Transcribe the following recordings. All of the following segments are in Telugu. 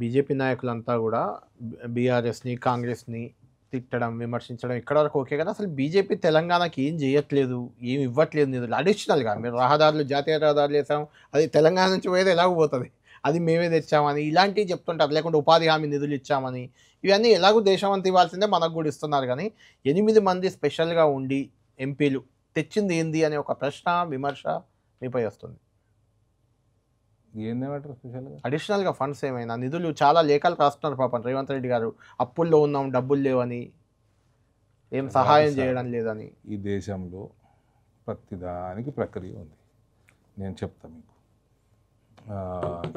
బీజేపీ నాయకులంతా కూడా బీఆర్ఎస్ని కాంగ్రెస్ని తిట్టడం విమర్శించడం ఇక్కడ వరకు ఓకే కదా అసలు బీజేపీ తెలంగాణకి ఏం చేయట్లేదు ఏమి ఇవ్వట్లేదు నిధులు అడిషనల్గా మీరు రహదారులు జాతీయ రహదారులు వేసాం అది తెలంగాణ నుంచి పోయేది ఎలాగో పోతుంది అది మేమే తెచ్చామని ఇలాంటివి చెప్తుంటారు లేకుంటే ఉపాధి హామీ నిధులు ఇచ్చామని ఇవన్నీ ఎలాగో దేశం అంతా ఇవ్వాల్సిందే మనకు కూడా ఇస్తున్నారు కానీ 8 మంది స్పెషల్గా ఉండి ఎంపీలు తెచ్చింది ఏంది అనే ఒక ప్రశ్న విమర్శ మీపై వస్తుంది ఏందేమంటారు స్పెషల్గా అడిషనల్గా ఫండ్స్ ఏమైనా నిధులు చాలా లేఖలు రాస్తున్నారు పాపం రేవంత్ రెడ్డి గారు అప్పుల్లో ఉన్నాం డబ్బులు లేవని ఏం సహాయం చేయడం లేదని ఈ దేశంలో ప్రతిదానికి ప్రక్రియ ఉంది నేను చెప్తా మీకు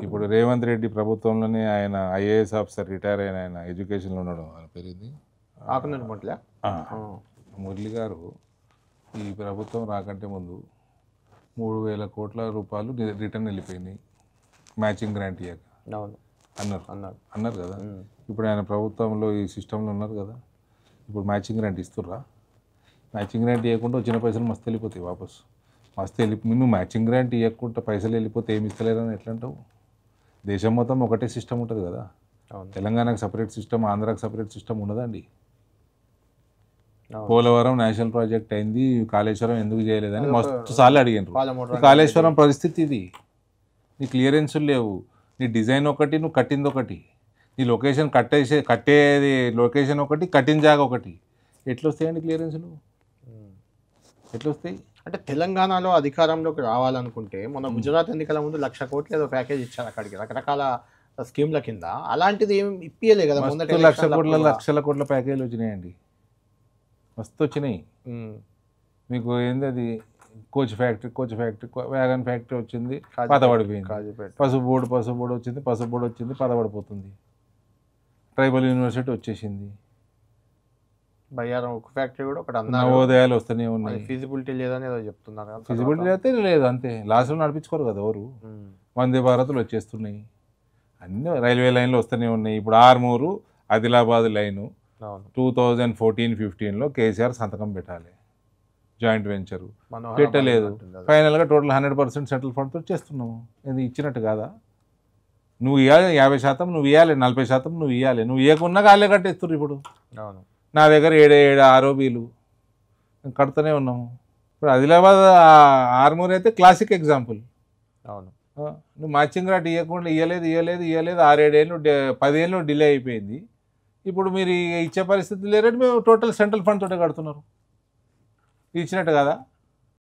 ఇప్పుడు రేవంత్ రెడ్డి ప్రభుత్వంలోనే ఆయన ఐఏఎస్ ఆఫీసర్ రిటైర్ అయిన ఆయన ఎడ్యుకేషన్లో ఉన్నాడు ఆయన పేరుది ఆకునూరి ముట్ల మురళి గారు ఈ ప్రభుత్వం రాకంటే ముందు 3,000 కోట్ల రూపాయలు రిటర్న్ వెళ్ళిపోయినాయి మ్యాచింగ్ గ్రాంట్ ఇయ్యాక అన్నారు కదా ఇప్పుడు ఆయన ప్రభుత్వంలో ఈ సిస్టంలో ఉన్నారు కదా ఇప్పుడు మ్యాచింగ్ గ్రాంట్ ఇస్తుర్రా మ్యాచింగ్ గ్రాంట్ ఇవ్వకుండా వచ్చిన పైసలు మస్తు వెళ్ళిపోతాయి వాపస్ మస్తు నువ్వు మ్యాచింగ్ గ్రాంట్ ఇవ్వకుండా పైసలు వెళ్ళిపోతే ఏమి ఇస్తలేరని ఎట్లా అంటావు దేశం మొత్తం ఒకటే సిస్టమ్ ఉంటుంది కదా తెలంగాణకు సపరేట్ సిస్టమ్ ఆంధ్రాకి సపరేట్ సిస్టమ్ ఉండదండి పోలవరం నేషనల్ ప్రాజెక్ట్ అయింది కాళేశ్వరం ఎందుకు చేయలేదని మస్తు సార్లు అడిగారు కాళేశ్వరం పరిస్థితి ఇది నీ క్లియరెన్సులు లేవు నీ డిజైన్ ఒకటి నువ్వు కట్టింది ఒకటి నీ లొకేషన్ కట్టేది లొకేషన్ ఒకటి కట్టిన జాగా ఒకటి ఎట్లా వస్తాయండి క్లియరెన్సులు ఎట్లా వస్తాయి అంటే తెలంగాణలో అధికారంలోకి రావాలనుకుంటే మన గుజరాత్ ఎన్నికల ముందు 1,00,000 కోట్లు ఏదో ప్యాకేజ్ ఇచ్చారు అక్కడికి రకరకాల స్కీమ్ల కింద అలాంటిది ఏం ఇప్పియలే కదా ముందు లక్షల కోట్ల ప్యాకేజీలు వచ్చినాయండి మస్తు వచ్చినాయి మీకు ఏంది అది కోచ్ ఫ్యాక్టరీ వ్యాగన్ ఫ్యాక్టరీ వచ్చింది పదపడిపోయింది పసుపు బోర్డు వచ్చింది పదపడిపోతుంది ట్రైబల్ యూనివర్సిటీ వచ్చేసింది బయ్యారం ఒక ఫ్యాక్టరీ కూడా ఒకటి నవోదయాలు వస్తూనే ఉన్నాయి ఫిజిబిలిటీ లేదని ఏదో చెప్తున్నారు ఫిజిబిలిటీ అయితే లేదు అంతే లాస్ట్లో నడిపించుకోరు కదా ఎవరు వందే భారత్లు వచ్చేస్తున్నాయి అన్నీ రైల్వే లైన్లు వస్తూనే ఉన్నాయి ఇప్పుడు ఆర్మూరు ఆదిలాబాద్ లైను 2014-15లో కేసీఆర్ సంతకం పెట్టాలి జాయింట్ వెంచరు పెట్టలేదు ఫైనల్గా టోటల్ 100% సెంట్రల్ ఫండ్తో చేస్తున్నాము ఇది ఇచ్చినట్టు కాదా నువ్వు ఇవ్వాలి 50% నువ్వు ఇవ్వాలి 40% నువ్వు ఇవ్వాలి నువ్వు ఇవ్వకున్నా గాలే కట్టేస్తున్నారు ఇప్పుడు నా దగ్గర 7 ఆర్ఓబీలు కడుతూనే ఉన్నాము ఇప్పుడు ఆదిలాబాద్ ఆర్మూర్ అయితే క్లాసిక్ ఎగ్జాంపుల్ అవును నువ్వు మ్యాచింగ్ గ్రాంట్ ఇవ్వకుండా ఇవ్వలేదు 6-7 ఏళ్ళు 10 ఏళ్ళు డిలే అయిపోయింది ఇప్పుడు మీరు ఇచ్చే పరిస్థితి లేరంటే మేము టోటల్ సెంట్రల్ ఫండ్ తోటే కడుతున్నారు ఇచ్చినట్టు కదా